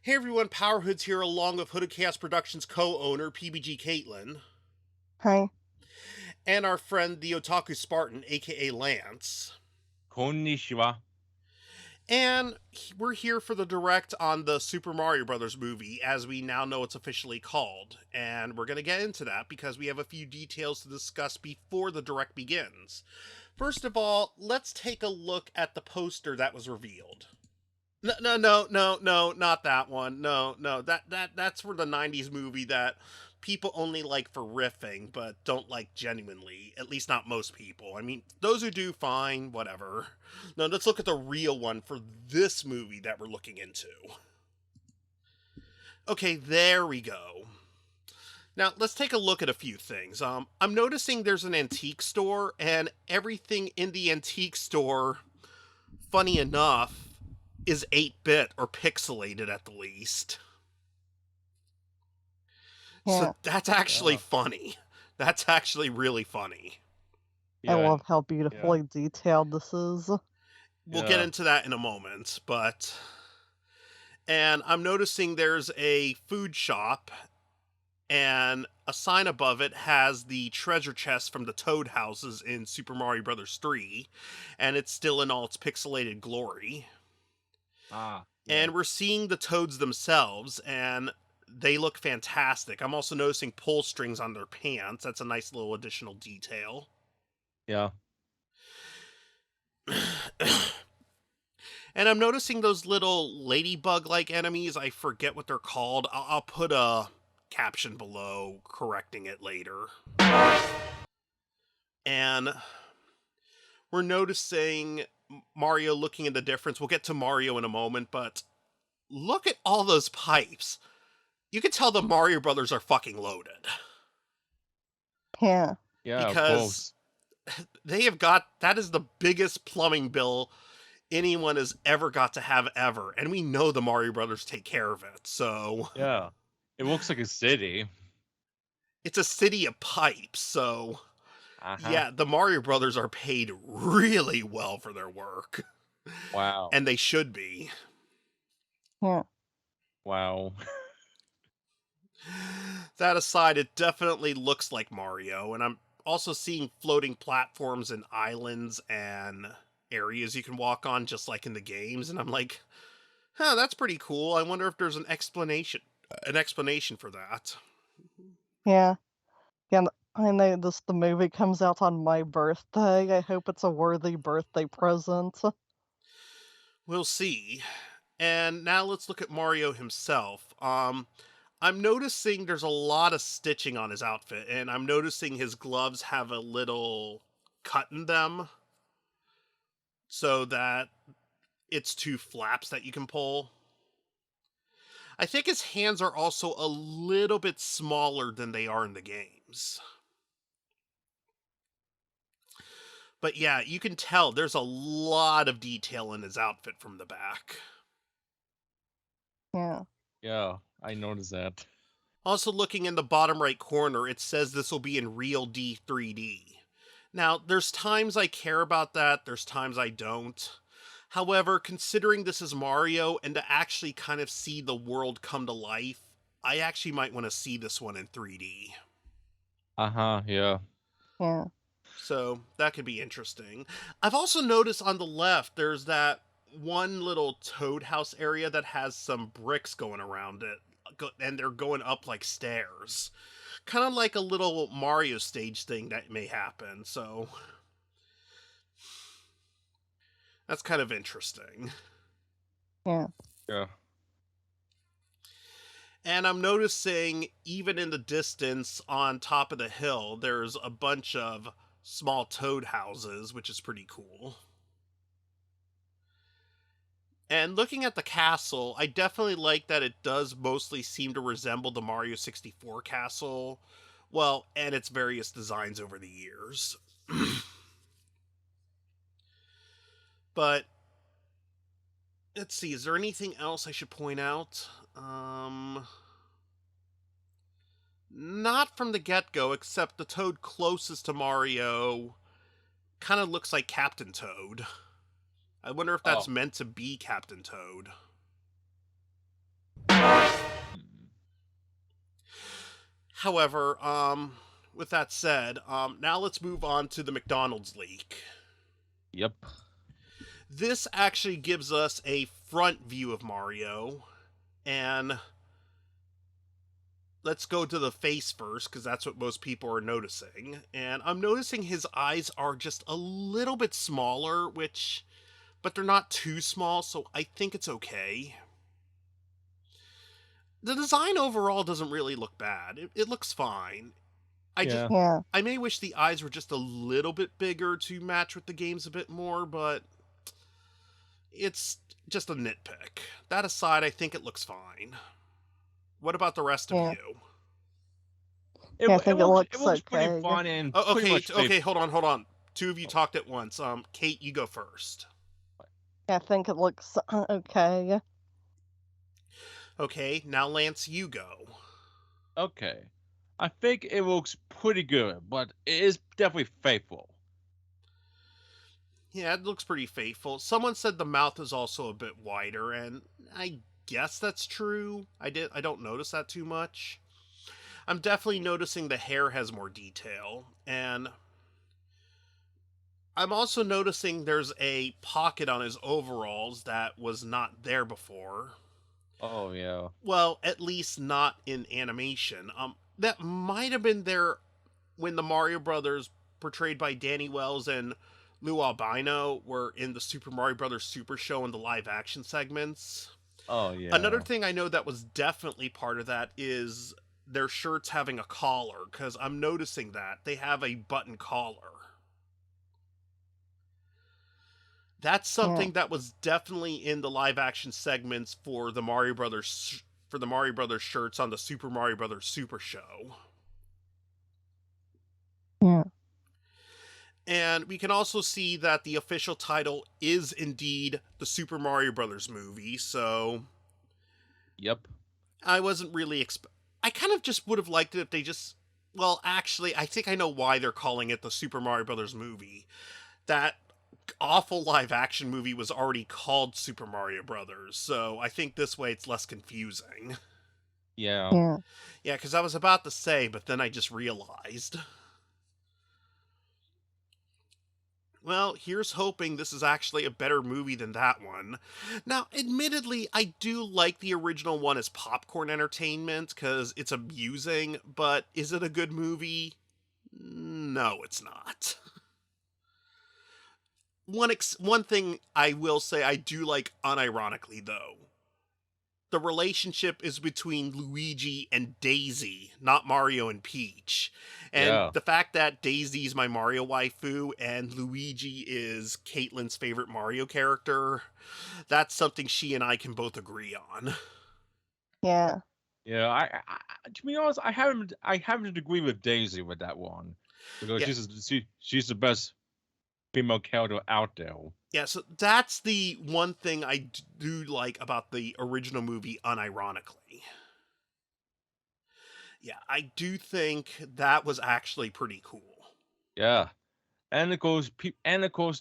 Hey everyone, PowerHoodz here along with Hoodcast Productions co-owner PPGKatelyn Hi. and our friend TheOtakuSpartan, aka Lance. Konnichiwa. And we're here for the direct on the Super Mario Brothers movie, as we now know it's officially called. And we're going to get into that because we have a few details to discuss before the direct begins. First of all, let's take a look at the poster that was revealed. No, not that one. No, that's for the '90s movie that people only like for riffing, but don't like genuinely. At least not most people. I mean, those who do, fine, whatever. No, let's look at the real one for this movie that we're looking into. Okay, there we go. Now, let's take a look at a few things. I'm noticing there's an antique store, and everything in the antique store, funny enough, is 8-bit or pixelated at the least. Yeah. So that's actually funny. That's actually really funny. I love how beautifully detailed this is. We'll get into that in a moment, but... And I'm noticing there's a food shop, and a sign above it has the treasure chest from the Toad houses in Super Mario Bros. 3, and it's still in all its pixelated glory. And we're seeing the Toads themselves, and they look fantastic. I'm also noticing pull strings on their pants. That's a nice little additional detail. Yeah. And I'm noticing those little ladybug-like enemies. I forget what they're called. I'll put a caption below correcting it later. And we're noticing Mario looking at the difference. We'll get to Mario in a moment, but look at all those pipes. You can tell the Mario Brothers are fucking loaded. Yeah. Because they have got, that is the biggest plumbing bill anyone has ever got to have ever. And we know the Mario Brothers take care of it, so. Yeah. It looks like a city. It's a city of pipes, so. Yeah, the Mario Brothers are paid really well for their work. Wow. And they should be. Yeah. Wow. That aside, it definitely looks like Mario, and I'm also seeing floating platforms and islands and areas you can walk on, just like in the games, and I'm like, huh, that's pretty cool. I wonder if there's an explanation for that. Yeah. Yeah, I know the movie comes out on my birthday. I hope it's a worthy birthday present. We'll see. And now let's look at Mario himself. I'm noticing there's a lot of stitching on his outfit, and I'm noticing his gloves have a little cut in them so that it's two flaps that you can pull. I think his hands are also a little bit smaller than they are in the games. But yeah, you can tell there's a lot of detail in his outfit from the back. Yeah. Yeah, I noticed that. Also, looking in the bottom right corner, it says this will be in Real D 3D. Now, there's times I care about that, there's times I don't. However, considering this is Mario, and to actually kind of see the world come to life, I actually might want to see this one in 3D. Yeah. Yeah. So, that could be interesting. I've also noticed on the left, there's that one little Toad house area that has some bricks going around it, and they're going up like stairs. Kind of like a little Mario stage thing that may happen, so that's kind of interesting. Yeah. Yeah. And I'm noticing, even in the distance on top of the hill, there's a bunch of small Toad houses, which is pretty cool. And looking at the castle, I definitely like that it does mostly seem to resemble the Mario 64 castle. Well, and its various designs over the years. But let's see, is there anything else I should point out? Not from the get-go, except the Toad closest to Mario kind of looks like Captain Toad. I wonder if that's meant to be Captain Toad. However, with that said, now let's move on to the McDonald's leak. Yep. This actually gives us a front view of Mario, and let's go to the face first, because that's what most people are noticing. And I'm noticing his eyes are just a little bit smaller, but they're not too small, so I think it's okay. The design overall doesn't really look bad. It looks fine. Yeah. Yeah. I may wish the eyes were just a little bit bigger to match with the games a bit more, but it's just a nitpick. That aside, I think it looks fine. What about the rest of Yeah. you? Yeah, I think it looks pretty okay. fun and Oh, pretty okay, much okay, hold on. Two of you talked at once. Kate, you go first. Yeah, I think it looks okay. Okay, now Lance, you go. Okay. I think it looks pretty good, but it is definitely faithful. Yeah, it looks pretty faithful. Someone said the mouth is also a bit wider, and I guess that's true. I don't notice that too much. I'm definitely noticing the hair has more detail, and I'm also noticing there's a pocket on his overalls that was not there before. Oh yeah. Well, at least not in animation. That might have been there when the Mario Brothers, portrayed by Danny Wells and Lou Albino, were in the Super Mario Brothers Super Show in the live action segments. Oh yeah. Another thing I know that was definitely part of that is their shirts having a collar, because I'm noticing that they have a button collar. That's something that was definitely in the live action segments for the Mario Brothers shirts on the Super Mario Brothers Super Show. Yeah. And we can also see that the official title is indeed the Super Mario Brothers movie, so Yep. I wasn't really I kind of just would have liked it if they just, well, actually, I think I know why they're calling it the Super Mario Brothers movie. That awful live action movie was already called Super Mario Brothers, so I think this way it's less confusing. Yeah. Yeah. Yeah, because I was about to say, but then I just realized. Well, here's hoping this is actually a better movie than that one. Now, admittedly, I do like the original one as popcorn entertainment, because it's amusing, but is it a good movie? No, it's not. One thing I will say I do like unironically, though. The relationship is between Luigi and Daisy, not Mario and Peach. And Yeah. the fact that Daisy's my Mario waifu and Luigi is Caitlyn's favorite Mario character, that's something she and I can both agree on. Yeah. Yeah. To be honest, I haven't agreed with Daisy with that one because Yeah. she's the best female character out there. Yeah, so that's the one thing I do like about the original movie unironically. Yeah, I do think that was actually pretty cool. Yeah. And of course,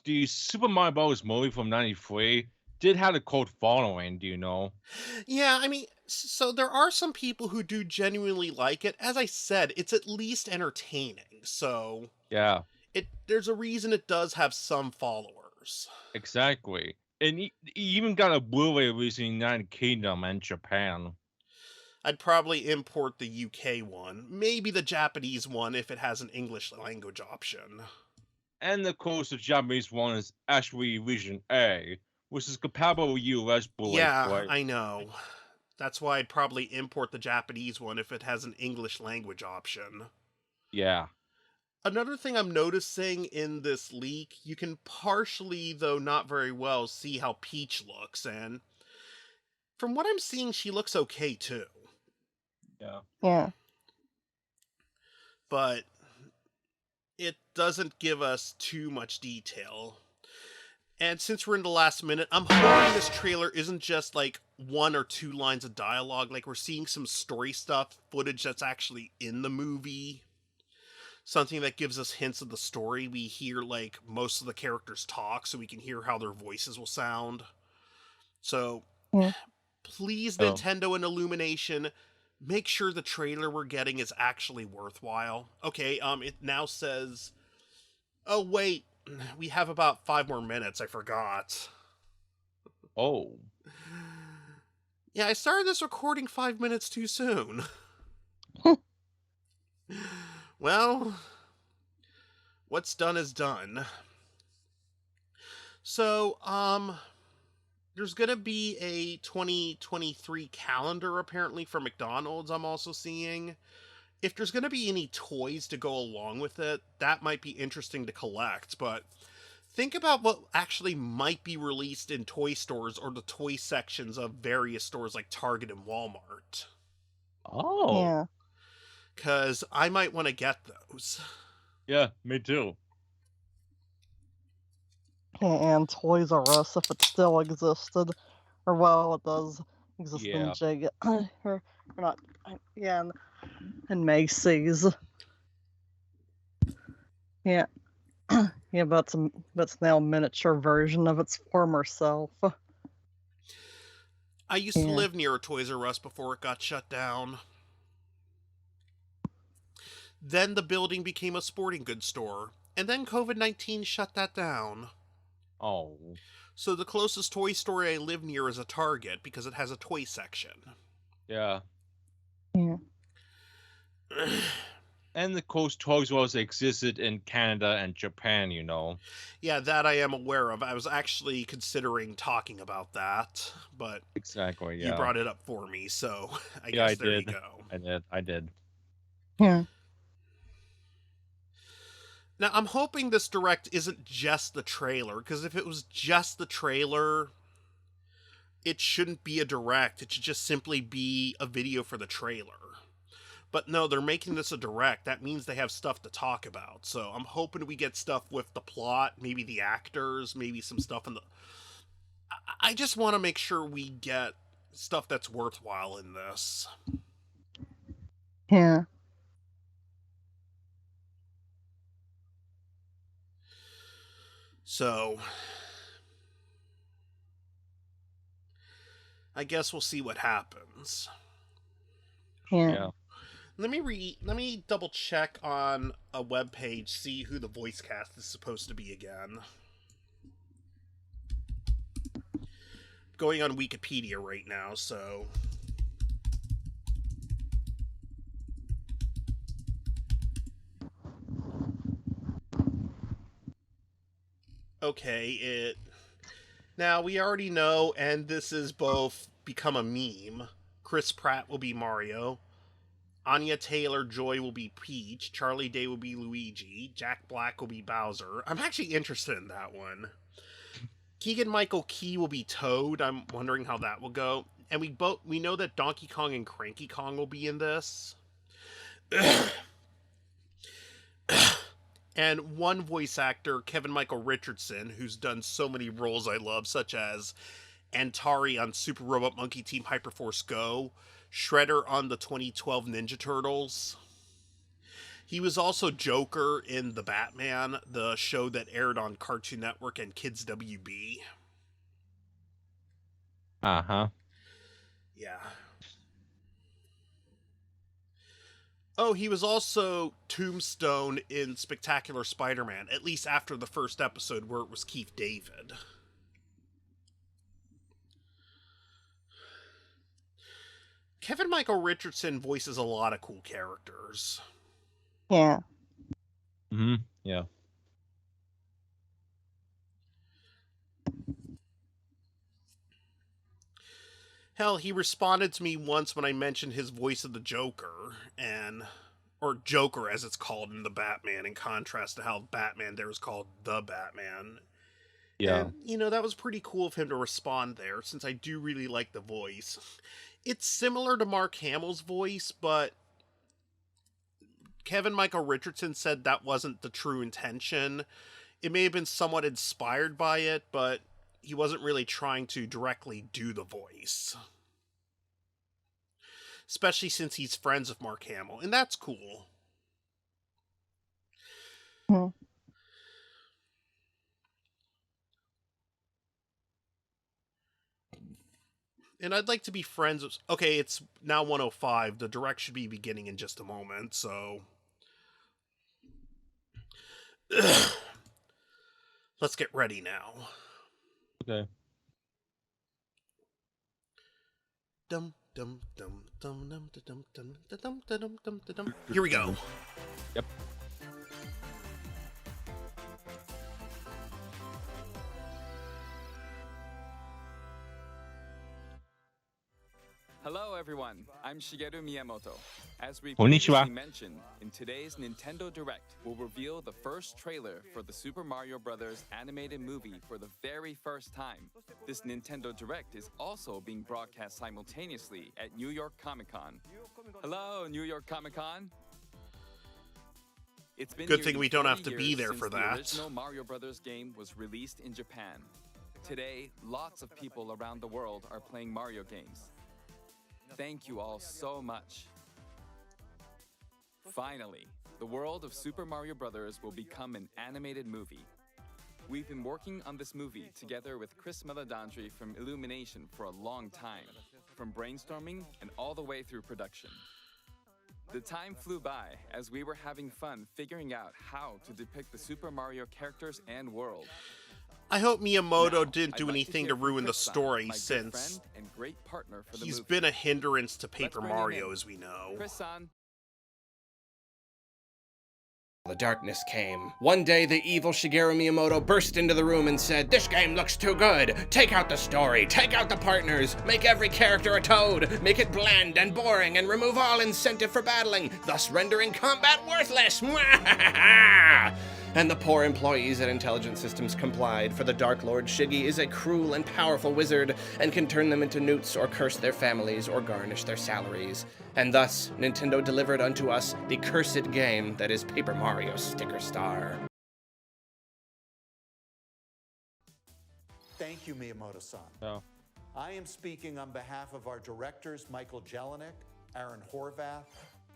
the Super Mario Bros. Movie from '93 did have a cult following. Do you know? Yeah, I mean, so there are some people who do genuinely like it. As I said, it's at least entertaining. So Yeah. there's a reason it does have some followers. Exactly. And he even got a Blu-ray release in the United Kingdom and Japan. I'd probably import the UK one, maybe the Japanese one if it has an English language option. And of course, the Japanese one is actually Region A, which is compatible with US Blu-ray Yeah, play. I know. That's why I'd probably import the Japanese one if it has an English language option. Yeah. Another thing I'm noticing in this leak, you can partially, though not very well, see how Peach looks, and from what I'm seeing, she looks okay too. Yeah. Yeah. But it doesn't give us too much detail. And since we're in the last minute, I'm hoping this trailer isn't just like one or two lines of dialogue. Like we're seeing some story stuff, footage that's actually in the movie. Something that gives us hints of the story. We hear like most of the characters talk, so we can hear how their voices will sound. So Yeah. please, Oh. Nintendo and Illumination, make sure the trailer we're getting is actually worthwhile. Okay, it now says, oh wait, we have about 5 more minutes. I forgot. Oh. Yeah, I started this recording 5 minutes too soon. Well, what's done is done. So, there's gonna be a 2023 calendar apparently for McDonald's, I'm also seeing. If there's gonna be any toys to go along with it, that might be interesting to collect, but think about what actually might be released in toy stores or the toy sections of various stores like Target and Walmart. Oh. Yeah. Because I might want to get those. Yeah, me too. And Toys R Us, if it still existed. Or, well, it does exist in Yeah. or not. Yeah, and Macy's. Yeah. Yeah, but that's now a miniature version of its former self. I used to Yeah. live near a Toys R Us before it got shut down. Then the building became a sporting goods store, and then COVID-19 shut that down. Oh. So the closest toy store I live near is a Target because it has a toy section. Yeah. Yeah. And of course, Toys R Us existed in Canada and Japan, you know. Yeah, that I am aware of. I was actually considering talking about that, but Exactly, yeah. you brought it up for me, so I Yeah, guess I there you did. go. I did. Yeah. Now, I'm hoping this direct isn't just the trailer, because if it was just the trailer, it shouldn't be a direct. It should just simply be a video for the trailer. But no, they're making this a direct. That means they have stuff to talk about. So I'm hoping we get stuff with the plot, maybe the actors, maybe some stuff in the... I just want to make sure we get stuff that's worthwhile in this. Yeah. So I guess we'll see what happens. Yeah. Let me double check on a web page, see who the voice cast is supposed to be again. Going on Wikipedia right now, so okay, now we already know, and this is both become a meme. Chris Pratt will be Mario. Anya Taylor-Joy will be Peach. Charlie Day will be Luigi. Jack Black will be Bowser. I'm actually interested in that one. Keegan-Michael Key will be Toad. I'm wondering how that will go. And we know that Donkey Kong and Cranky Kong will be in this. And one voice actor, Keegan-Michael Richardson, who's done so many roles I love, such as Antari on Super Robot Monkey Team Hyperforce Go, Shredder on the 2012 Ninja Turtles. He was also Joker in The Batman, the show that aired on Cartoon Network and Kids WB. Uh-huh. Yeah. Oh, he was also Tombstone in Spectacular Spider-Man, at least after the first episode where it was Keith David. Keegan-Michael Richardson voices a lot of cool characters. Yeah. Mm-hmm. Yeah. Hell, he responded to me once when I mentioned his voice of the Joker, or Joker as it's called in the Batman, in contrast to how Batman there is called the Batman. Yeah. And, that was pretty cool of him to respond there, since I do really like the voice. It's similar to Mark Hamill's voice, but Keegan-Michael Richardson said that wasn't the true intention. It may have been somewhat inspired by it, but he wasn't really trying to directly do the voice. Especially since he's friends with Mark Hamill, and that's cool. Hmm. And I'd like to be friends with... Okay, it's now 1:05. The direct should be beginning in just a moment, so... Let's get ready now. Okay. Dum dum dum dum dum dum dum dum dum dum dum. Here we go. Yep. Hello everyone, I'm Shigeru Miyamoto. As we Konnichiwa. previously mentioned, in today's Nintendo Direct, we'll reveal the first trailer for the Super Mario Bros. Animated movie for the very first time. This Nintendo Direct is also being broadcast simultaneously at New York Comic-Con. Hello, New York Comic-Con. It's been Good thing nearly we don't 40 have to be years there since for the that. original Mario Bros. Game was released in Japan. Today, lots of people around the world are playing Mario games. Thank you all so much. Finally, the world of Super Mario Bros. Will become an animated movie. We've been working on this movie together with Chris Meledandri from Illumination for a long time, from brainstorming and all the way through production. The time flew by as we were having fun figuring out how to depict the Super Mario characters and world. I hope Miyamoto Now, didn't do I'd like to anything hear to from ruin the Chris-san, story, my good since friend and great partner for the he's movie. been a hindrance to Paper bring him Mario, in. as we know. Chris-san. The darkness came. One day, the evil Shigeru Miyamoto burst into the room and said, "This game looks too good. Take out the story, take out the partners, make every character a toad, make it bland and boring, and remove all incentive for battling, thus rendering combat worthless." And the poor employees at Intelligent Systems complied, for the Dark Lord Shiggy is a cruel and powerful wizard and can turn them into newts or curse their families or garnish their salaries. And thus, Nintendo delivered unto us the cursed game that is Paper Mario Sticker Star. Thank you, Miyamoto-san. Oh. I am speaking on behalf of our directors, Michael Jelinek, Aaron Horvath,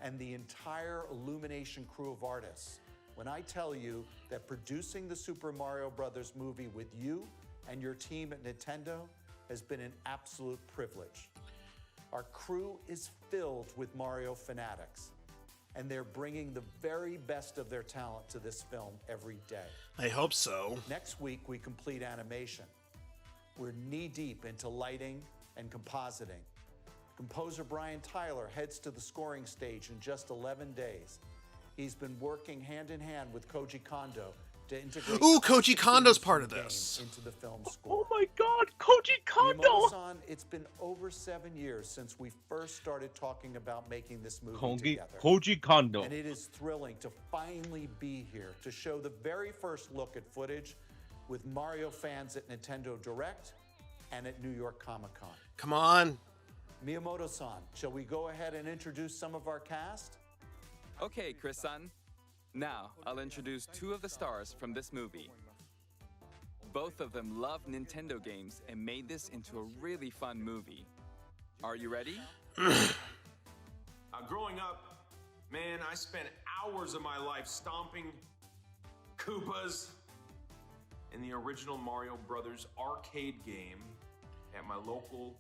and the entire Illumination crew of artists, when I tell you that producing the Super Mario Bros. Movie with you and your team at Nintendo has been an absolute privilege. Our crew is filled with Mario fanatics, and they're bringing the very best of their talent to this film every day. I hope so. Next week, we complete animation. We're knee-deep into lighting and compositing. Composer Brian Tyler heads to the scoring stage in just 11 days. He's been working hand-in-hand with Koji Kondo to integrate... Ooh, Koji Kondo's themes part from of the this. game into the film score. Oh my God, Koji Kondo! Miyamoto-san, it's been over 7 years since we first started talking about making this movie together. Koji Kondo. And it is thrilling to finally be here to show the very first look at footage with Mario fans at Nintendo Direct and at New York Comic-Con. Come on. Miyamoto-san, shall we go ahead and introduce some of our cast? Okay, Chris-san. Now, I'll introduce two of the stars from this movie. Both of them love Nintendo games and made this into a really fun movie. Are you ready? Growing up, man, I spent hours of my life stomping Koopas in the original Mario Brothers arcade game at my local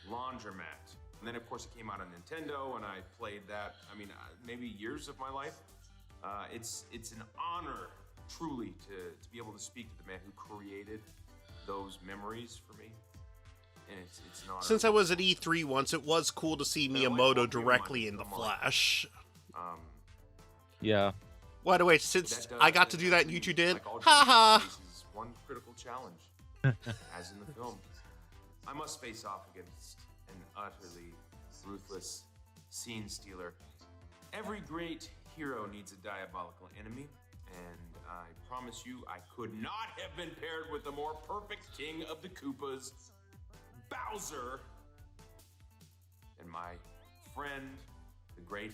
laundromat. And then, of course, it came out on Nintendo, and I played that, maybe years of my life. It's an honor, truly, to be able to speak to the man who created those memories for me. And it's an honor. Since I was at E3 once, it was cool to see Miyamoto directly in the flesh. Yeah. By the way, since I got to do that and you two did, like all haha. faces one critical challenge, as in the film. I must face off against an utterly ruthless scene stealer. Every great hero needs a diabolical enemy, and I promise you, I could not have been paired with the more perfect king of the Koopas, Bowser, and my friend, the great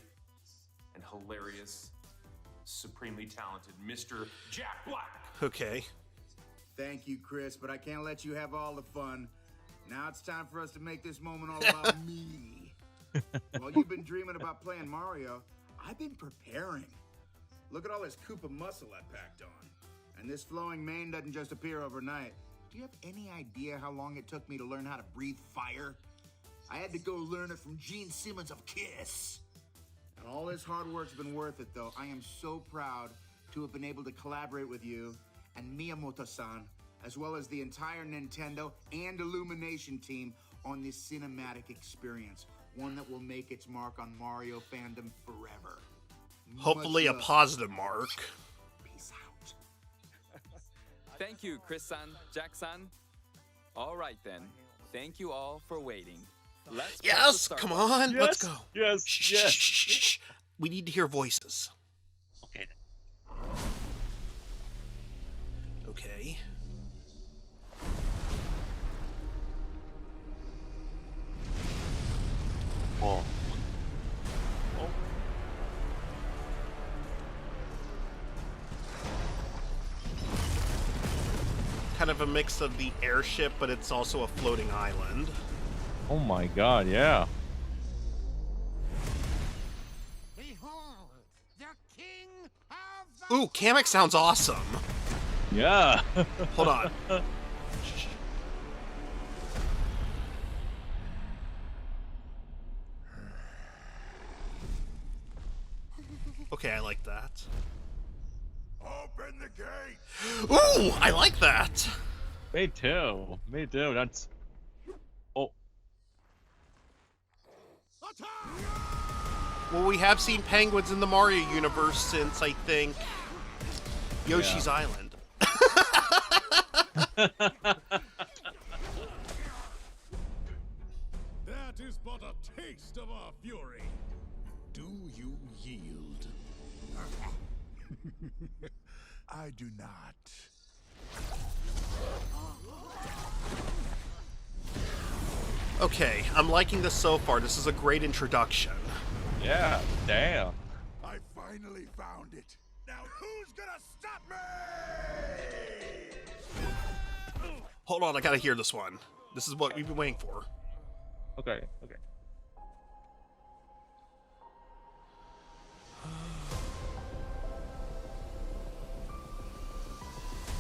and hilarious, supremely talented Mr. Jack Black. Okay. Thank you, Chris, but I can't let you have all the fun. Now it's time for us to make this moment all about me. While you've been dreaming about playing Mario, I've been preparing. Look at all this Koopa muscle I packed on. And this flowing mane doesn't just appear overnight. Do you have any idea how long it took me to learn how to breathe fire? I had to go learn it from Gene Simmons of Kiss. And all this hard work's been worth it, though. I am so proud to have been able to collaborate with you and Miyamoto-san, as well as the entire Nintendo and Illumination team on this cinematic experience. One that will make its mark on Mario fandom forever. Hopefully a Much love. positive mark. Peace out. Thank you, Chris-san, Jack-san. All right then. Thank you all for waiting. Let's press the Yes, start come button. on, Yes, let's go. yes, Shh, yes. shh, shh, shh, shh. We need to hear voices. Okay. Okay. Oh. Kind of a mix of the airship, but it's also a floating island. Oh my god, yeah. Behold, the king of the Ooh, Kamek sounds awesome. Yeah. Hold on. Okay, I like that. Open the gate! Ooh, I like that. Me too. Me too. That's. Oh. Well, we have seen penguins in the Mario universe since, I think, Yoshi's Island. That is but a taste of our fury. Do you yield? I do not. Okay, I'm liking this so far. This is a great introduction. Yeah. Damn. I finally found it. Now who's gonna stop me? Hold on, I gotta hear this one. This is what we've been waiting for. Okay. Okay.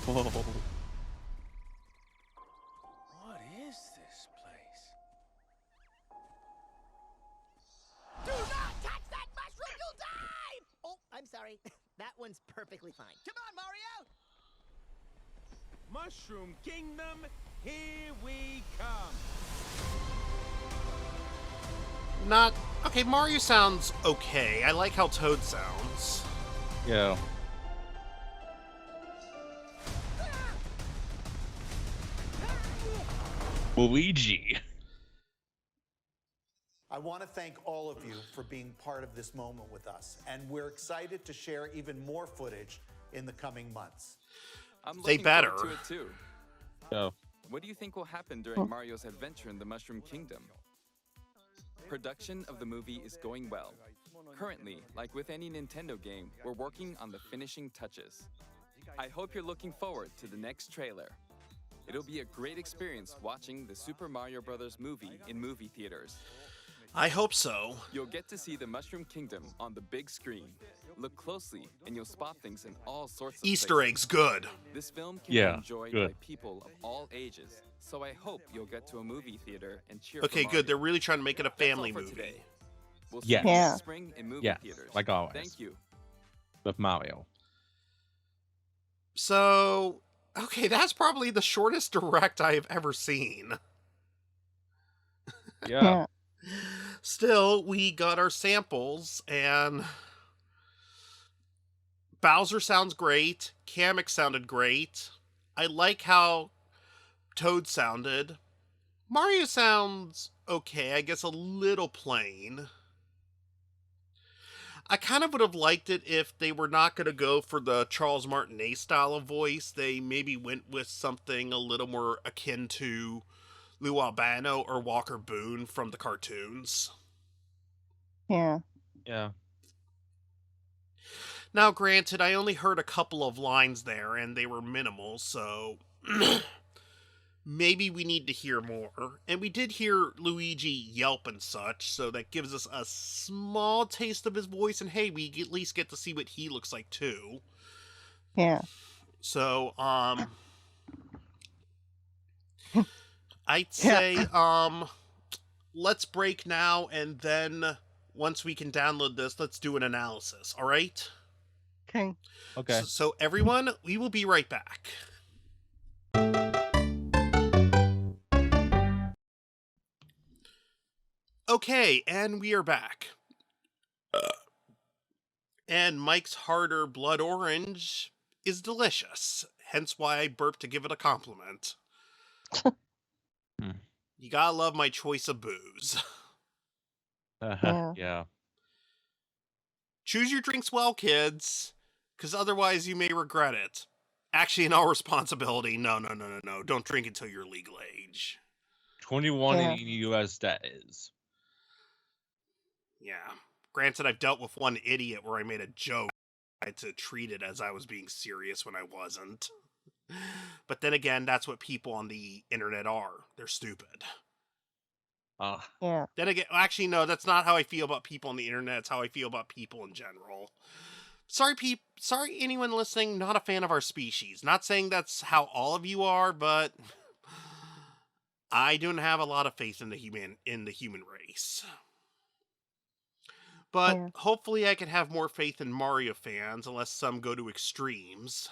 Whoa. What is this place? Do not touch that mushroom, you'll die! Oh, I'm sorry. That one's perfectly fine. Come on, Mario! Mushroom Kingdom, here we come. Not... Okay, Mario sounds okay. I like how Toad sounds. Yeah. Luigi. I want to thank all of you for being part of this moment with us, and we're excited to share even more footage in the coming months. I'm They looking better. forward to it too. Yeah. What do you think will happen during Mario's adventure in the Mushroom Kingdom? Production of the movie is going well. Currently, like with any Nintendo game, we're working on the finishing touches. I hope you're looking forward to the next trailer. It'll be a great experience watching the Super Mario Bros. Movie in movie theaters. I hope so. You'll get to see the Mushroom Kingdom on the big screen. Look closely and you'll spot things in all sorts of Easter places. eggs, good. This film can Yeah, be enjoyed good. by people of all ages, so I hope you'll get to a movie theater and cheer Okay, for good. They're Mario. really trying to make it a That's all family for movie. today. We'll see Yeah. you Yeah. this spring in movie Yeah, theaters. like always. Thank you. With Mario. So, okay, that's probably the shortest direct I've ever seen. Yeah. Still, we got our samples, and Bowser sounds great. Kamek sounded great. I like how Toad sounded. Mario sounds okay, I guess a little plain. I kind of would have liked it if they were not going to go for the Charles Martinet style of voice. They maybe went with something a little more akin to Lou Albano or Walker Boone from the cartoons. Yeah. Yeah. Now, granted, I only heard a couple of lines there, and they were minimal, so maybe we need to hear more. And we did hear Luigi yelp and such, so that gives us a small taste of his voice, and hey, we at least get to see what he looks like, too. Yeah. So, I'd say, let's break now, and then once we can download this, let's do an analysis, all right? Okay. Okay. So everyone, we will be right back. Okay, and we are back. And Mike's Harder Blood Orange is delicious, hence why I burped to give it a compliment. You gotta love my choice of booze. Yeah. Choose your drinks well, kids, because otherwise you may regret it. Actually, in all responsibility, no. Don't drink until you're legal age. 21 Yeah. in the US, that is. Yeah. Granted, I've dealt with one idiot where I made a joke. I had to treat it as I was being serious when I wasn't. But then again, that's what people on the internet are. They're stupid. Yeah. Then again, actually, no, that's not how I feel about people on the internet. It's how I feel about people in general. Sorry, anyone listening, not a fan of our species. Not saying that's how all of you are, but I don't have a lot of faith in the human race. But Yeah. hopefully I can have more faith in Mario fans, unless some go to extremes.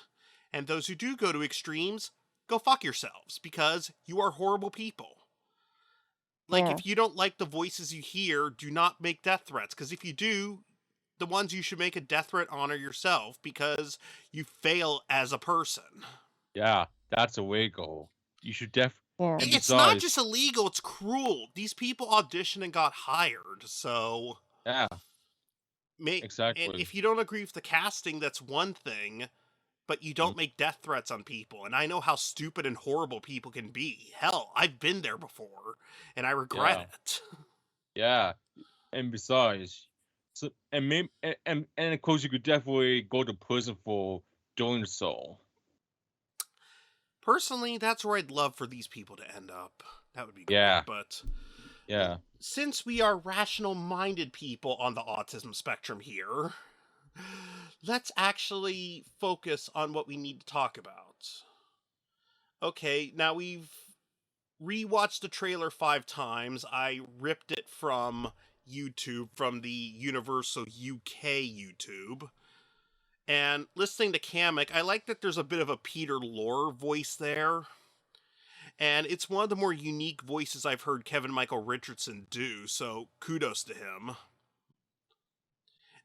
And those who do go to extremes, go fuck yourselves, because you are horrible people. Like, Yeah. if you don't like the voices you hear, do not make death threats, because if you do, the ones you should make a death threat on are yourself, because you fail as a person. Yeah, that's a way to go. You should Yeah. and It's not besides- just illegal, it's cruel. These people auditioned and got hired, so... Yeah, And exactly. if you don't agree with the casting, that's one thing, but you don't make death threats on people. And I know how stupid and horrible people can be. Hell, I've been there before, and I regret it. Yeah, and besides, so and maybe and of course you could definitely go to prison for doing so. Personally, that's where I'd love for these people to end up. That would be great, Yeah. but... Yeah. Since we are rational-minded people on the autism spectrum here, let's actually focus on what we need to talk about. Okay, now we've rewatched the trailer 5 times. I ripped it from YouTube, from the Universal UK YouTube. And listening to Kamek, I like that there's a bit of a Peter Lorre voice there. And it's one of the more unique voices I've heard Keegan-Michael Richardson do, so kudos to him.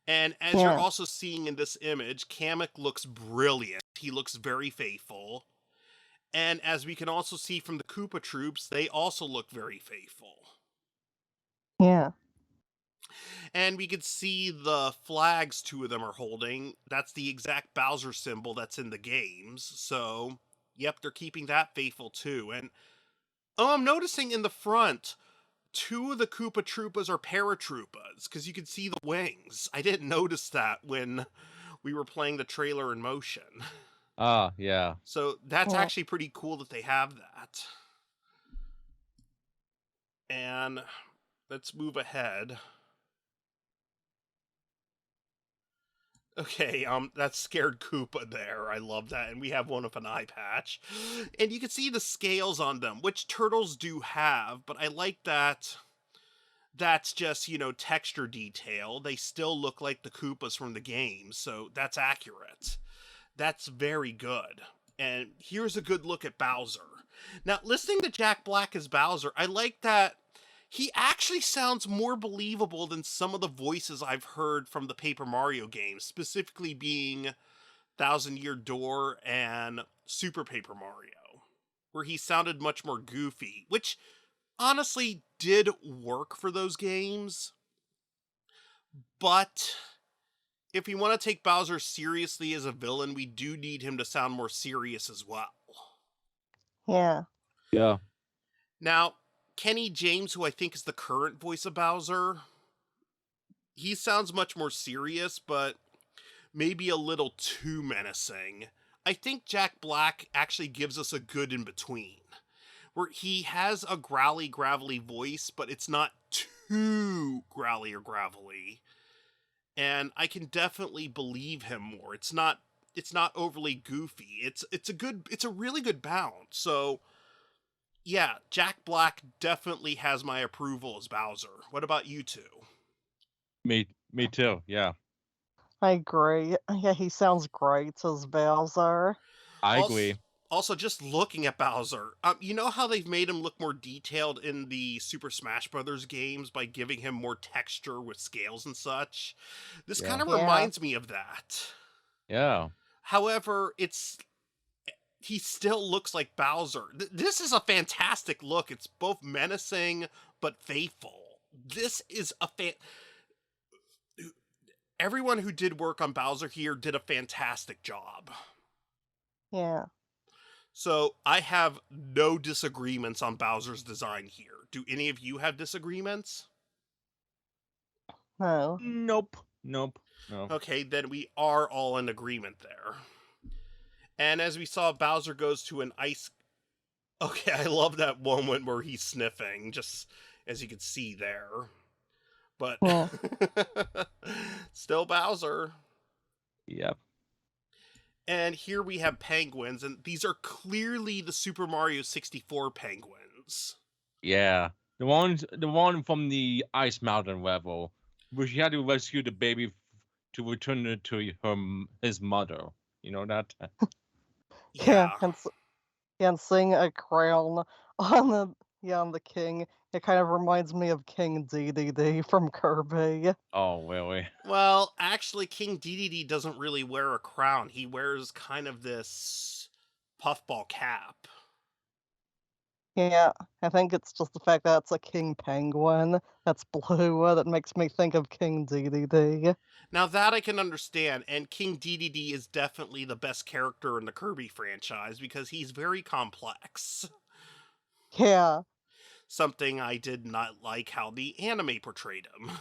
And as you're also seeing in this image, Kamek looks brilliant. He looks very faithful. And as we can also see from the Koopa Troops, they also look very faithful. Yeah. And we could see the flags 2 of them are holding. That's the exact Bowser symbol that's in the games, so... Yep, they're keeping that faithful too. And I'm noticing in the front, 2 of the Koopa Troopas are paratroopas, because you can see the wings. I didn't notice that when we were playing the trailer in motion. Yeah. So that's actually pretty cool that they have that. And let's move ahead. Okay, that scared Koopa there. I love that. And we have one with an eye patch. And you can see the scales on them, which turtles do have, but I like that that's just, texture detail. They still look like the Koopas from the game, so that's accurate. That's very good. And here's a good look at Bowser. Now, listening to Jack Black as Bowser, I like that he actually sounds more believable than some of the voices I've heard from the Paper Mario games, specifically being Thousand Year Door and Super Paper Mario, where he sounded much more goofy, which honestly did work for those games. But if we want to take Bowser seriously as a villain, we do need him to sound more serious as well. Yeah. Yeah. Now, Kenny James, who I think is the current voice of Bowser, he sounds much more serious, but maybe a little too menacing. I think Jack Black actually gives us a good in-between, where he has a growly, gravelly voice, but it's not too growly or gravelly. And I can definitely believe him more. It's not overly goofy. It's a really good balance. So Yeah, Jack Black definitely has my approval as Bowser. What about you two? Me too. Yeah, I agree. Yeah, he sounds great as Bowser. I Also, agree. also, just looking at Bowser, you know how they've made him look more detailed in the Super Smash Brothers games by giving him more texture with scales and such? This Yeah. kind of Yeah. reminds me of that. Yeah. However, he still looks like Bowser. This is a fantastic look. It's both menacing but faithful. This is everyone who did work on Bowser here did a fantastic job. Yeah. So I have no disagreements on Bowser's design here. Do any of you have disagreements? No. Nope. No. Okay, then we are all in agreement there. And as we saw, Bowser goes to an ice... Okay, I love that moment where he's sniffing, just as you can see there. But Yeah. still Bowser. Yep. And here we have penguins, and these are clearly the Super Mario 64 penguins. Yeah. The one from the Ice Mountain level, where she had to rescue the baby to return it to his mother. You know that? Yeah. And seeing a crown on the king, it kind of reminds me of King DDD from Kirby. Oh, really? Well, actually, King DDD doesn't really wear a crown. He wears kind of this puffball cap. Yeah, I think it's just the fact that it's a king penguin that's blue that makes me think of King DDD. Now that I can understand, and King DDD is definitely the best character in the Kirby franchise because he's very complex. Yeah. Something I did not like how the anime portrayed him.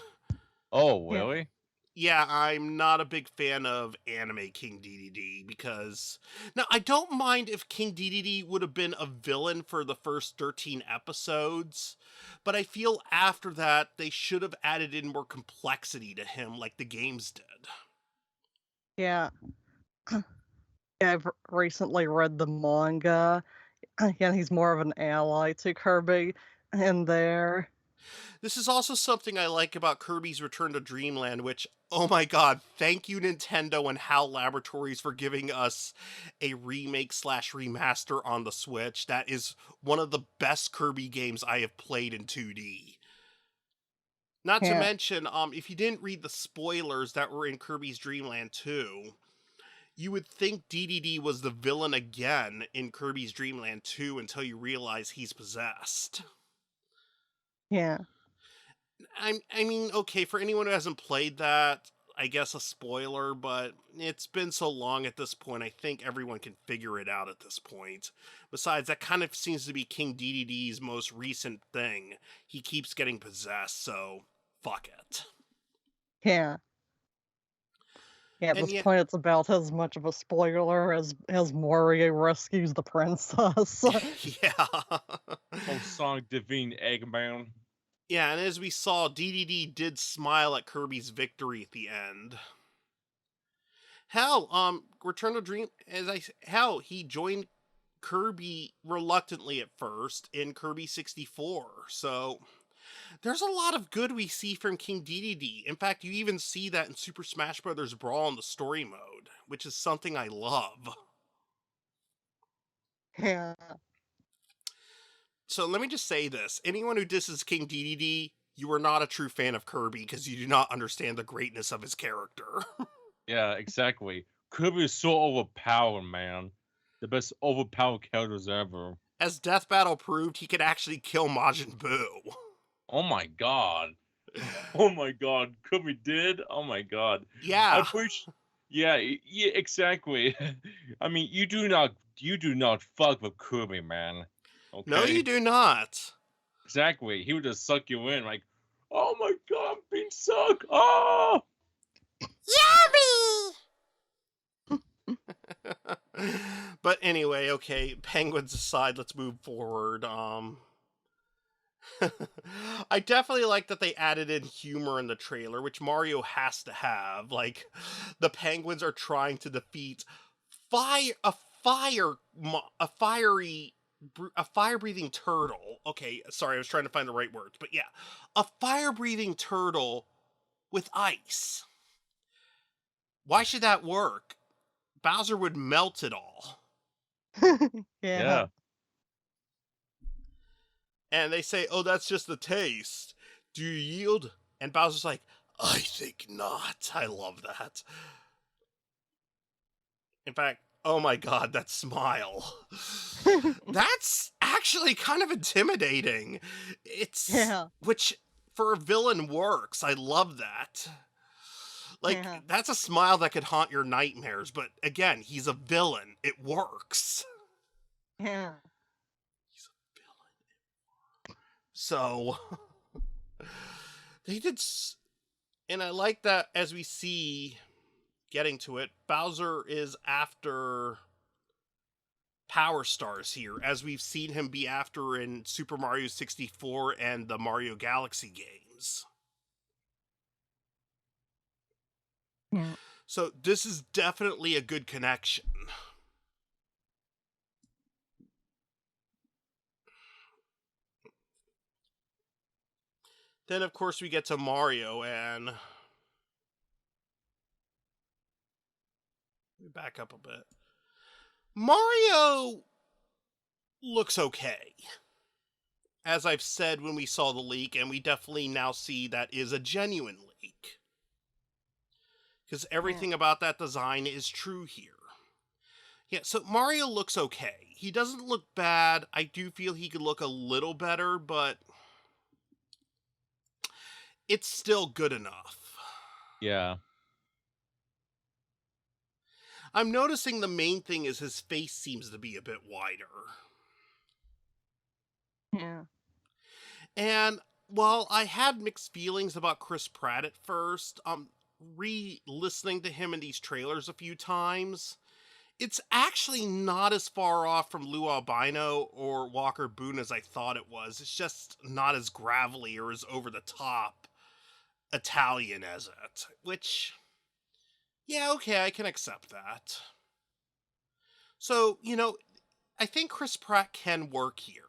Oh, really? Yeah, I'm not a big fan of anime King DDD because... Now, I don't mind if King DDD would have been a villain for the first 13 episodes, but I feel after that they should have added in more complexity to him like the games did. Yeah. Yeah, I've recently read the manga, and he's more of an ally to Kirby in there. This is also something I like about Kirby's Return to Dreamland, which, oh my god, thank you Nintendo and HAL Laboratories for giving us a remake/remaster on the Switch. That is one of the best Kirby games I have played in 2D. Not to mention, if you didn't read the spoilers that were in Kirby's Dream Land 2, you would think DDD was the villain again in Kirby's Dream Land 2 until you realize he's possessed. Yeah. I mean, okay, for anyone who hasn't played that, I guess a spoiler, but it's been so long at this point, I think everyone can figure it out at this point. Besides, that kind of seems to be King DDD's most recent thing. He keeps getting possessed, so fuck it. Yeah. Yeah, at this point, it's about as much of a spoiler as Mario rescues the princess. Yeah. Oh, Sonic defeating Eggman. Yeah, and as we saw, DDD did smile at Kirby's victory at the end. Hell, Return to Dream, he joined Kirby reluctantly at first in Kirby 64, so there's a lot of good we see from King DDD. In fact, you even see that in Super Smash Bros. Brawl in the story mode, which is something I love. Yeah. So let me just say this. Anyone who disses King DDD, you are not a true fan of Kirby because you do not understand the greatness of his character. Yeah, exactly. Kirby is so overpowered, man. The best overpowered characters ever. As Death Battle proved, he could actually kill Majin Buu. Oh my god. Oh my god. Kirby did? Oh my god. Yeah. Yeah, exactly. I mean, you do not fuck with Kirby, man. Okay? No, you do not. Exactly. He would just suck you in, like, oh my god, I'm being sucked. Oh! Yummy! But anyway, okay, penguins aside, let's move forward. I definitely like that they added in humor in the trailer, which Mario has to have. Like, the penguins are trying to defeat a fiery fire-breathing turtle. Okay, sorry, I was trying to find the right words, but yeah, a fire-breathing turtle with ice. Why should that work? Bowser would melt it all. Yeah. And they say, "Oh, that's just the taste. Do you yield?" And Bowser's like, "I think not." I love that. In fact, oh my god, that smile. That's actually kind of intimidating. It's Yeah. which for a villain works. I love that. Like Yeah. that's a smile that could haunt your nightmares, but again, he's a villain. It works. Yeah. So they did and I like that as we see getting to it, Bowser is after Power Stars here, as we've seen him be after in Super Mario 64 and the Mario Galaxy games. Yeah. So this is definitely a good connection. Then, of course, we get to Mario, and let me back up a bit. Mario looks okay. As I've said when we saw the leak, and we definitely now see that is a genuine leak. Because everything about that design is true here. Yeah, so Mario looks okay. He doesn't look bad. I do feel he could look a little better, but it's still good enough. Yeah. I'm noticing the main thing is his face seems to be a bit wider. Yeah. And while I had mixed feelings about Chris Pratt at first, re-listening to him in these trailers a few times, it's actually not as far off from Lou Albino or Walker Boone as I thought it was. It's just not as gravelly or as over-the-top Italian as it, which, yeah, okay, I can accept that. So, I think Chris Pratt can work here.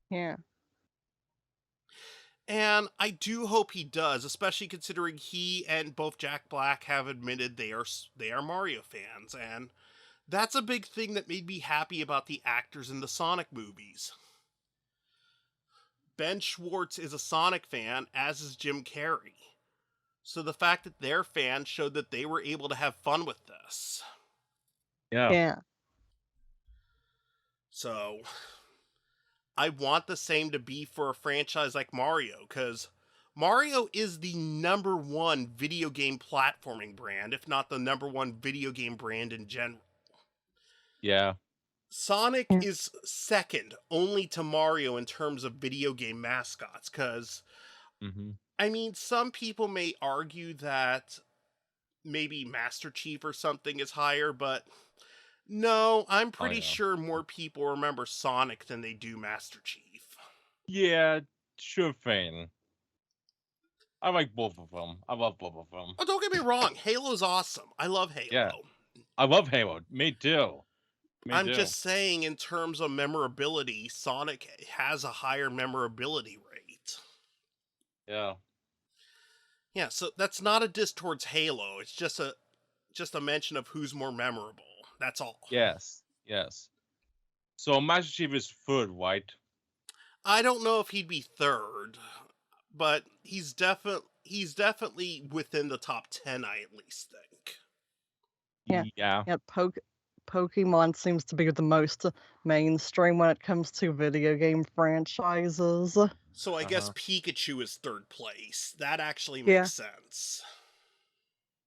Yeah. And I do hope he does, especially considering he and both Jack Black have admitted they are Mario fans, and that's a big thing that made me happy about the actors in the Sonic movies. Ben Schwartz is a Sonic fan, as is Jim Carrey. So the fact that they're fans showed that they were able to have fun with this. Yeah. Yeah. So I want the same to be for a franchise like Mario, because Mario is the #1 video game platforming brand, if not the #1 video game brand in general. Yeah. Sonic is second only to Mario in terms of video game mascots, because, I mean, some people may argue that maybe Master Chief or something is higher, but no, I'm pretty sure more people remember Sonic than they do Master Chief. Yeah, sure thing. I like both of them. I love both of them. Oh, don't get me wrong. Halo's awesome. I love Halo. Yeah. I love Halo. Me too. I'm just saying, in terms of memorability, Sonic has a higher memorability rate. Yeah. Yeah, so that's not a diss towards Halo. It's just a mention of who's more memorable. That's all. Yes. Yes. So Master Chief is third, right? I don't know if he'd be third, but he's definitely within the top 10, I at least think. Yeah. Yeah. Yeah. Pokemon seems to be the most mainstream when it comes to video game franchises. So I guess Pikachu is third place. That actually Yeah. makes sense.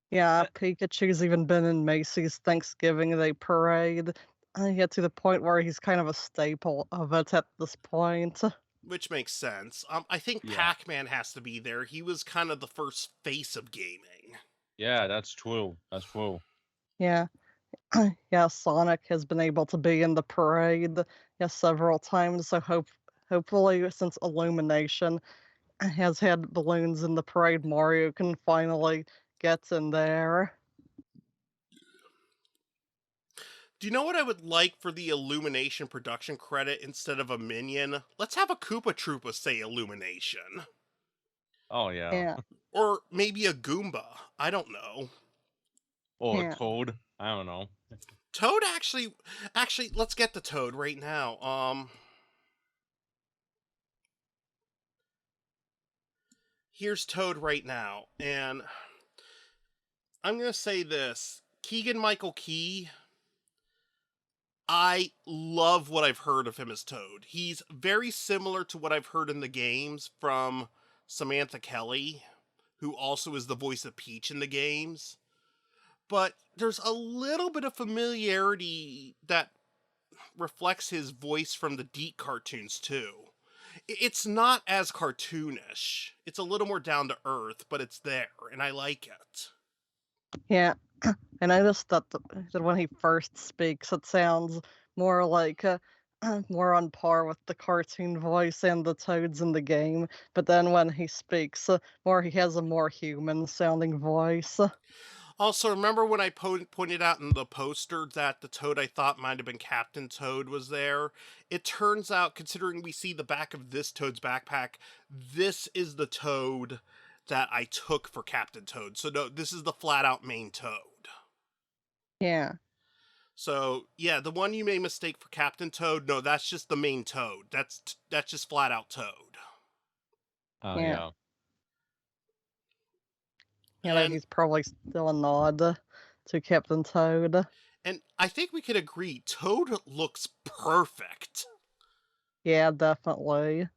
Yeah, Pikachu's even been in Macy's Thanksgiving Day Parade. Yeah, to the point where he's kind of a staple of it at this point. Which makes sense. I think Yeah. Pac-Man has to be there. He was kind of the first face of gaming. Yeah, that's true. That's true. Yeah. Yeah, Sonic has been able to be in the parade several times, so hopefully since Illumination has had balloons in the parade, Mario can finally get in there. Do you know what I would like for the Illumination production credit instead of a minion? Let's have a Koopa Troopa say Illumination. Oh yeah. Yeah. Or maybe a Goomba. I don't know. Or Yeah. Toad. I don't know. Toad actually, let's get the Toad right now. Here's Toad right now, and I'm gonna say this. Keegan-Michael Key, I love what I've heard of him as Toad. He's very similar to what I've heard in the games from Samantha Kelly, who also is the voice of Peach in the games. But there's a little bit of familiarity that reflects his voice from the Deke cartoons too. It's not as cartoonish. It's a little more down to earth, but it's there, and I like it. Yeah. I noticed that, that when he first speaks, it sounds more like more on par with the cartoon voice and the Toads in the game. But then when he speaks, he has a more human sounding voice. Also, remember when I pointed out in the poster that the Toad I thought might have been Captain Toad was there? It turns out, considering we see the back of this Toad's backpack, this is the Toad that I took for Captain Toad. So no, this is the flat-out main Toad. Yeah. So, yeah, the one you may mistake for Captain Toad, no, that's just the main Toad. That's just flat-out Toad. Oh Yeah. yeah. You know, And- he's probably still a nod to Captain Toad. And I think we could agree, Toad looks perfect. Yeah, definitely.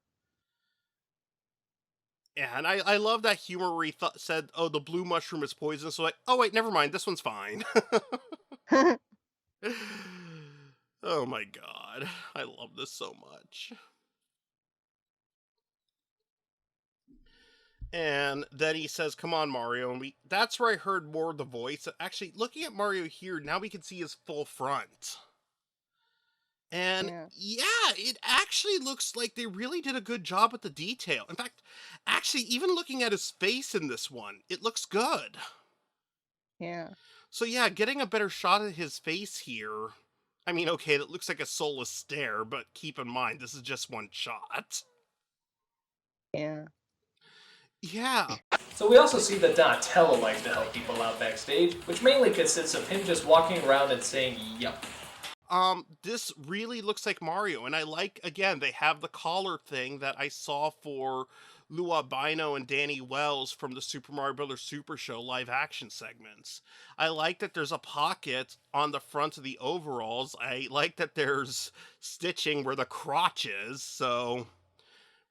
Yeah, and I love that humor where he said, oh, the blue mushroom is poisonous. So like, oh, wait, never mind. This one's fine. Oh, my God. I love this so much. And then he says, come on, Mario. And that's where I heard more of the voice. Actually, looking at Mario here, now we can see his full front. And yeah, it actually looks like they really did a good job with the detail. In fact, actually, even looking at his face in this one, it looks good. Yeah. So yeah, getting a better shot of his face here. I mean, okay, that looks like a soulless stare, but keep in mind, this is just one shot. Yeah. Yeah. So we also see that Donatello likes to help people out backstage, which mainly consists of him just walking around and saying, yup. This really looks like Mario, and I like, again, they have the collar thing that I saw for Lou Albino and Danny Wells from the Super Mario Bros. Super Show live action segments. I like that there's a pocket on the front of the overalls. I like that there's stitching where the crotch is, so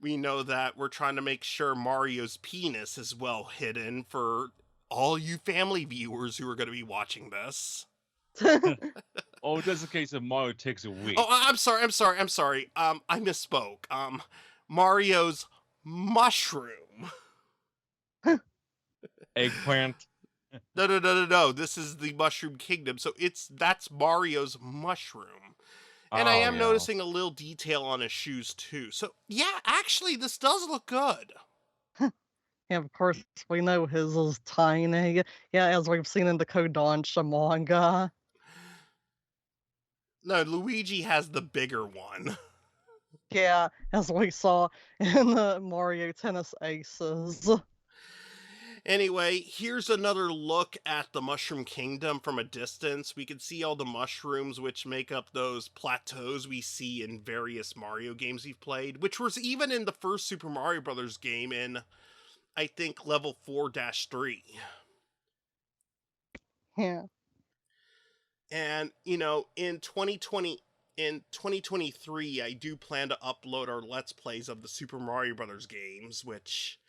we know that we're trying to make sure Mario's penis is well hidden for all you family viewers who are going to be watching this. Oh, just in case if Mario takes a week. Oh, I'm sorry. I misspoke. Mario's mushroom. Eggplant. No. This is the Mushroom Kingdom, so that's Mario's mushroom. And I am noticing a little detail on his shoes too. So yeah, actually, this does look good. Yeah, of course, we know his is tiny. Yeah, as we've seen in the Kodansha manga. No, Luigi has the bigger one. Yeah, as we saw in the Mario Tennis Aces. Anyway, here's another look at the Mushroom Kingdom from a distance. We can see all the mushrooms which make up those plateaus we see in various Mario games we've played, which was even in the first Super Mario Bros. Game in, I think, level 4-3. Yeah. And, you know, in 2023, I do plan to upload our Let's Plays of the Super Mario Bros. Games, which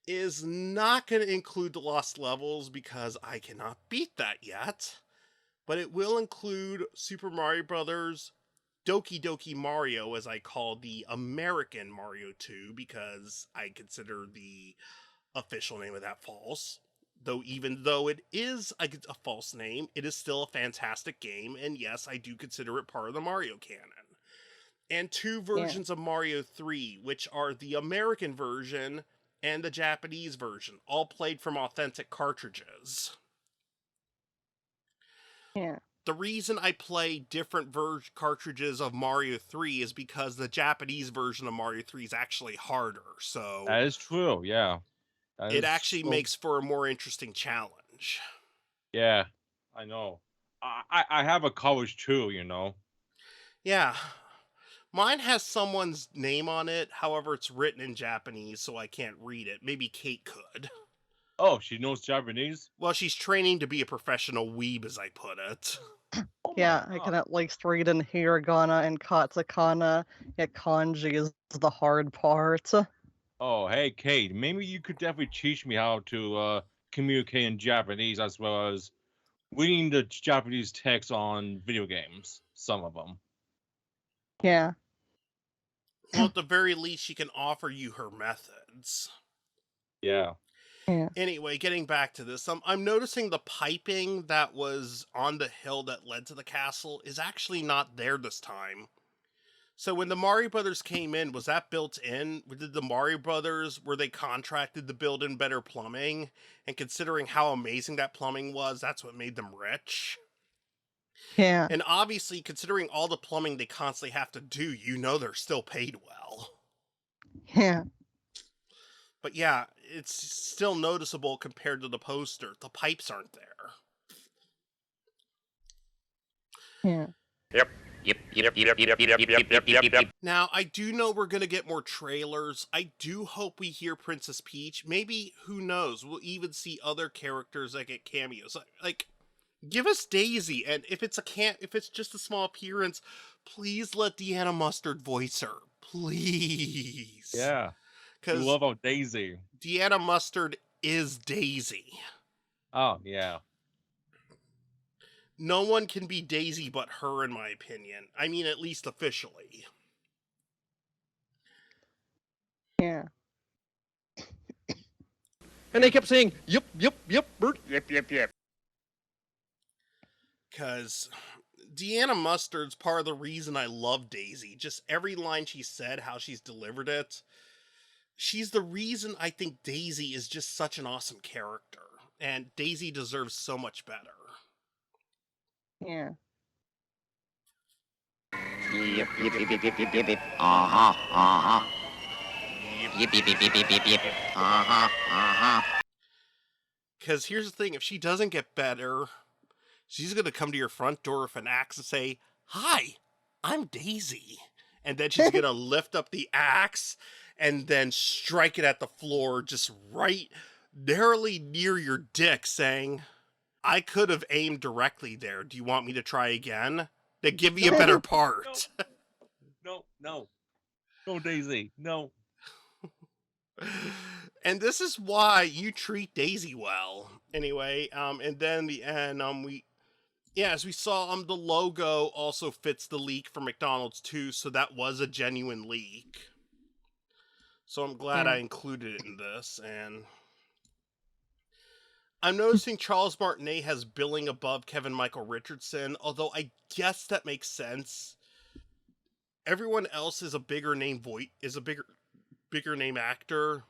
is not going to include the Lost Levels because I cannot beat that yet. But it will include Super Mario Bros. Doki Doki Mario, as I call the American Mario 2, because I consider the official name of that false. Though even though it is a false name, it is still a fantastic game, and yes, I do consider it part of the Mario canon. And 2 versions of Mario 3, which are the American version and the Japanese version, all played from authentic cartridges. Yeah. the reason I play different cartridges of Mario 3 is because the Japanese version of Mario 3 is actually harder. So That is true. Yeah. It actually makes for a more interesting challenge. Yeah, I know. I have a college too, you know. Yeah. Mine has someone's name on it. However, it's written in Japanese, so I can't read it. Maybe Kate could. Oh, she knows Japanese? Well, she's training to be a professional weeb, as I put it. Oh Yeah, I can at least read in hiragana and katakana. Yeah, kanji is the hard part. Oh, hey, Kate, maybe you could definitely teach me how to communicate in Japanese as well as reading the Japanese text on video games. Some of them. Yeah. Well, at the very least, she can offer you her methods. Yeah. Yeah. Anyway, getting back to this, I'm noticing the piping that was on the hill that led to the castle is actually not there this time. So when the Mario Brothers came in, was that built in? Did the Mario Brothers, were they contracted to build in better plumbing? And considering how amazing that plumbing was, that's what made them rich? Yeah. And obviously, considering all the plumbing they constantly have to do, you know they're still paid well. Yeah. But yeah, it's still noticeable compared to the poster. The pipes aren't there. Yeah. Yep. Now, I do know we're going to get more trailers. I do hope we hear Princess Peach. Maybe, who knows, we'll even see other characters that get cameos. Like, give us Daisy, and if it's just a small appearance, please let Deanna Mustard voice her. Please. Yeah. We love our Daisy. Deanna Mustard is Daisy. Oh, yeah. No one can be Daisy but her, in my opinion. I mean, at least officially. Yeah. And they kept saying, yep, Bert. Yep. Because Deanna Mustard's part of the reason I love Daisy. Just every line she said, how she's delivered it. She's the reason I think Daisy is just such an awesome character. And Daisy deserves so much better. Yeah. Yep. Uh-huh. Yep. Uh-huh. Because here's the thing, if she doesn't get better, she's going to come to your front door with an axe and say, "Hi, I'm Daisy." And then she's going to lift up the axe and then strike it at the floor just right narrowly near your dick, saying, "I could have aimed directly there. Do you want me to try again? Then give me a better part." No. No, Daisy. No. And this is why you treat Daisy well. Anyway, and then the end, as we saw, the logo also fits the leak from McDonald's too, so that was a genuine leak. So I'm glad I included it in this, and I'm noticing Charles Martinet has billing above Keegan-Michael Richardson, although I guess that makes sense. Everyone else is a bigger name bigger name actor,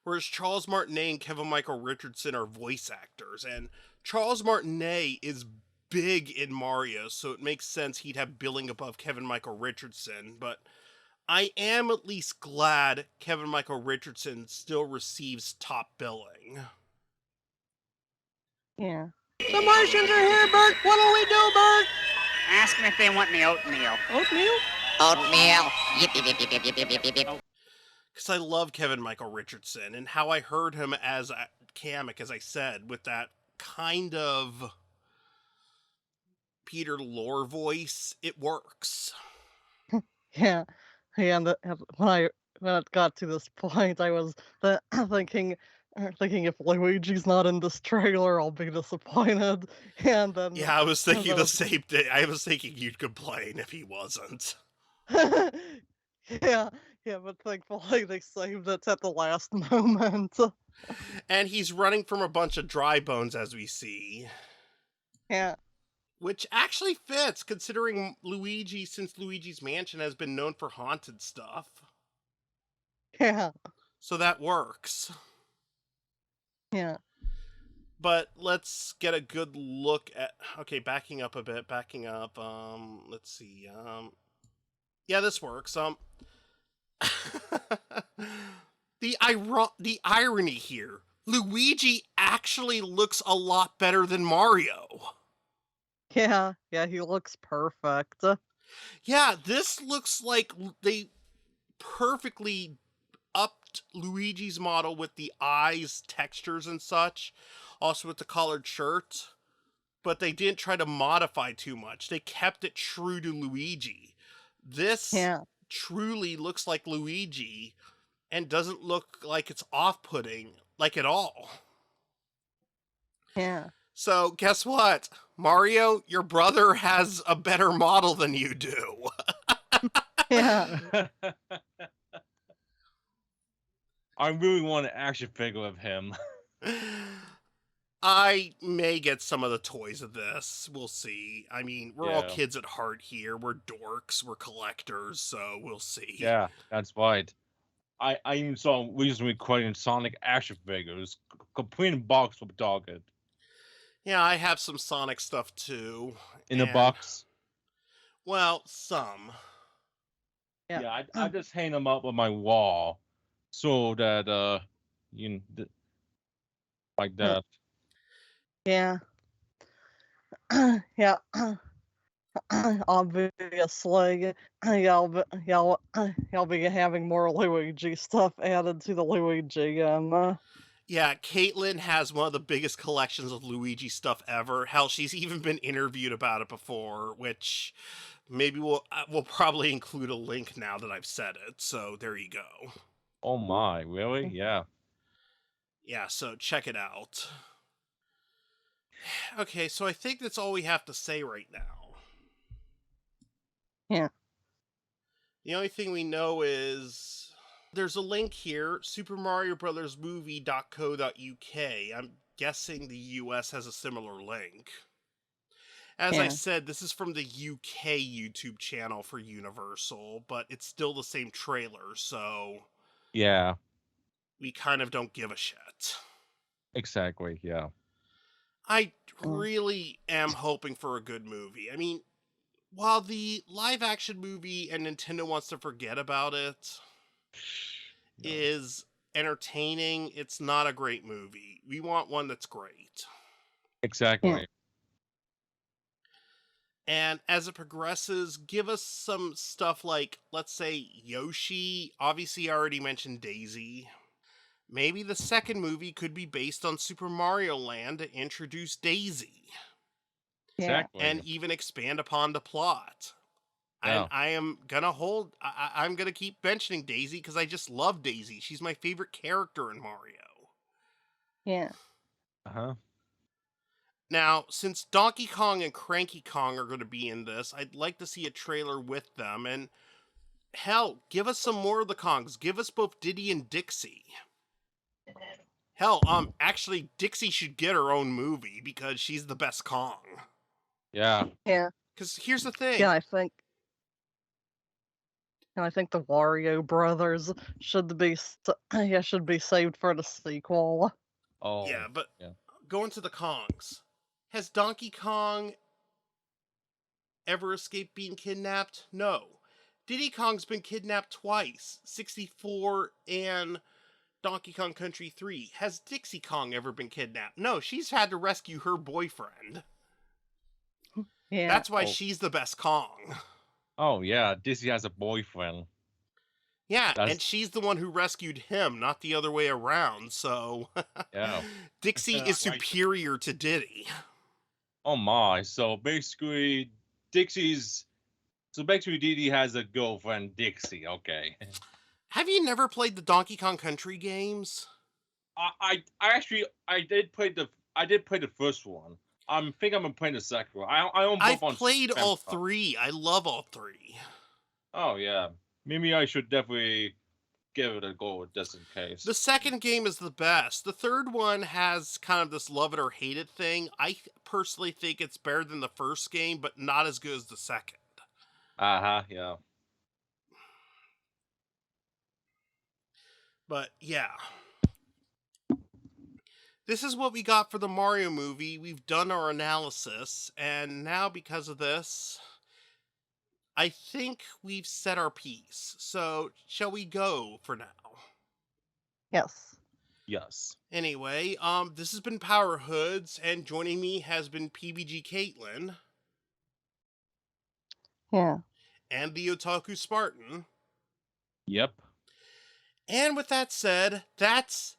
whereas Charles Martinet and Keegan-Michael Richardson are voice actors, and Charles Martinet is big in Mario, so it makes sense he'd have billing above Keegan-Michael Richardson, but I am at least glad Keegan-Michael Richardson still receives top billing. Yeah. The Martians are here, Bert! What'll we do, Bert? Ask them if they want me oatmeal. Oatmeal? Oatmeal. Yip. Because I love Keegan-Michael Richardson, and how I heard him as Kamek, as I said, with that kind of Peter Lorre voice, it works. Yeah. And when it got to this point, I was thinking if Luigi's not in this trailer, I'll be disappointed. And then Yeah, I was thinking the same thing. I was thinking you'd complain if he wasn't. Yeah, but thankfully they saved it at the last moment. And he's running from a bunch of dry bones, as we see. Yeah. Which actually fits, considering Luigi, since Luigi's Mansion has been known for haunted stuff. Yeah. So that works. Yeah. But let's get a good look at... Okay, backing up a bit, let's see, yeah, this works, the irony here, Luigi actually looks a lot better than Mario. Yeah, he looks perfect. Yeah, this looks like they perfectly upped Luigi's model with the eyes, textures, and such. Also with the collared shirt. But they didn't try to modify too much. They kept it true to Luigi. This truly looks like Luigi and doesn't look like it's off-putting, like at all. Yeah. So, guess what? Mario, your brother has a better model than you do. Yeah. I really want an action figure of him. I may get some of the toys of this. We'll see. I mean, we're all kids at heart here. We're dorks. We're collectors, so we'll see. Yeah, that's right. I even saw recently quoting Sonic action figures, complete in box with Target. Yeah, I have some Sonic stuff too. In a box? Well, some. Yeah, I just hang them up on my wall so that, like that. Yeah. Yeah. Obviously, y'all be having more Luigi stuff added to the Luigi. Yeah, Caitlyn has one of the biggest collections of Luigi stuff ever. Hell, she's even been interviewed about it before, which maybe we'll probably include a link now that I've said it. So there you go. Oh my, really? Yeah. Yeah, so check it out. Okay, so I think that's all we have to say right now. Yeah. The only thing we know is there's a link here, supermarioBrothersMovie.co.uk. I'm guessing the US has a similar link. As I said, this is from the UK YouTube channel for Universal, but it's still the same trailer, so... Yeah. We kind of don't give a shit. Exactly, yeah. I really am hoping for a good movie. I mean, while the live-action movie and Nintendo wants to forget about it is entertaining, it's not a great movie. We want one that's great. Exactly. And as it progresses, give us some stuff like, let's say, Yoshi. Obviously, I already mentioned Daisy. Maybe the second movie could be based on Super Mario Land to introduce Daisy. Exactly. And even expand upon the plot. Yeah. And I am gonna I'm gonna keep mentioning Daisy because I just love Daisy. She's my favorite character in Mario. Yeah. Uh-huh. Now, since Donkey Kong and Cranky Kong are going to be in this, I'd like to see a trailer with them. And hell, give us some more of the Kongs. Give us both Diddy and Dixie. Hell, actually, Dixie should get her own movie because she's the best Kong. Yeah. Yeah. Because here's the thing. Yeah, I think the Wario brothers should be saved for the sequel. Oh. Yeah, but going to the Kongs. Has Donkey Kong ever escaped being kidnapped? No. Diddy Kong's been kidnapped twice. 64 and Donkey Kong Country 3. Has Dixie Kong ever been kidnapped? No, she's had to rescue her boyfriend. Yeah. That's why she's the best Kong. Oh, yeah. Dixie has a boyfriend. Yeah, and she's the one who rescued him, not the other way around, so... Yeah. Dixie is superior to Diddy. Oh my, so basically Diddy has a girlfriend, Dixie, okay. Have you never played the Donkey Kong Country games? I did play the first one. I think I'm gonna play the second one. I own both. I've played all three. I love all three. Oh yeah. Maybe I should definitely give it a go just in case. The second game is the best. The third one has kind of this love it or hate it thing. I personally think it's better than the first game, but not as good as the second. Uh-huh, yeah. But yeah. this is what we got for the Mario movie. We've done our analysis, and now because of this, I think we've set our piece. So, shall we go for now? Yes. Yes. Anyway, this has been PowerHoodz, and joining me has been PPGKatelyn. Yeah. And TheOtakuSpartan. Yep. And with that said, that's...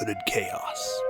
Hooded Chaos.